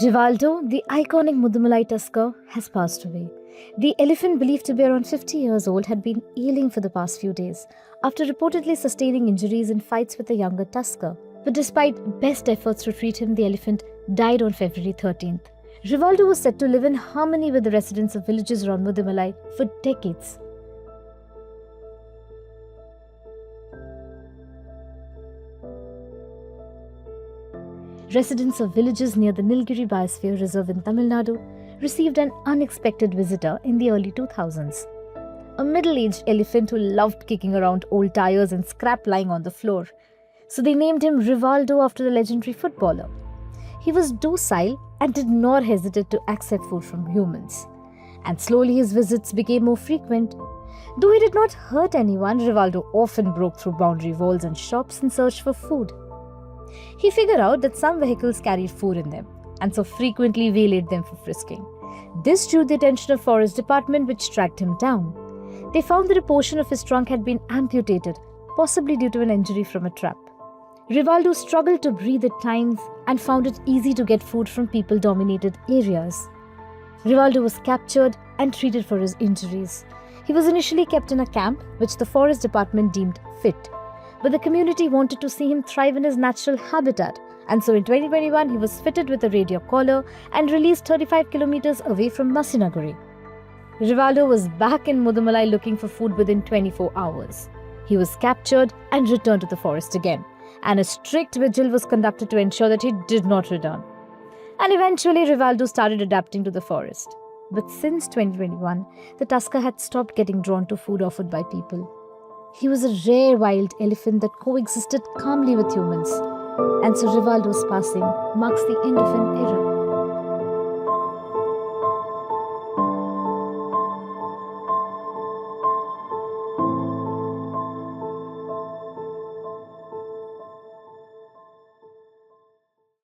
Rivaldo, the iconic Mudumalai tusker, has passed away. The elephant, believed to be around 50 years old, had been ailing for the past few days after reportedly sustaining injuries in fights with a younger tusker. But despite best efforts to treat him, the elephant died on February 13th. Rivaldo was said to live in harmony with the residents of villages around Mudumalai for decades. Residents of villages near the Nilgiri Biosphere Reserve in Tamil Nadu received an unexpected visitor in the early 2000s. A middle-aged elephant who loved kicking around old tires and scrap lying on the floor. So they named him Rivaldo after the legendary footballer. He was docile and did not hesitate to accept food from humans. And slowly his visits became more frequent. Though he did not hurt anyone, Rivaldo often broke through boundary walls and shops in search for food. He figured out that some vehicles carried food in them, and so frequently waylaid them for frisking. This drew the attention of Forest Department, which tracked him down. They found that a portion of his trunk had been amputated, possibly due to an injury from a trap. Rivaldo struggled to breathe at times and found it easy to get food from people-dominated areas. Rivaldo was captured and treated for his injuries. He was initially kept in a camp, which the Forest Department deemed fit. But the community wanted to see him thrive in his natural habitat, and so in 2021 he was fitted with a radio collar and released 35 kilometers away from Masinaguri. Rivaldo was back in Mudumalai looking for food within 24 hours. He was captured and returned to the forest again, and a strict vigil was conducted to ensure that he did not return. And eventually Rivaldo started adapting to the forest. But since 2021, the tusker had stopped getting drawn to food offered by people. He was a rare wild elephant that coexisted calmly with humans. And so Rivaldo's passing marks the end of an era.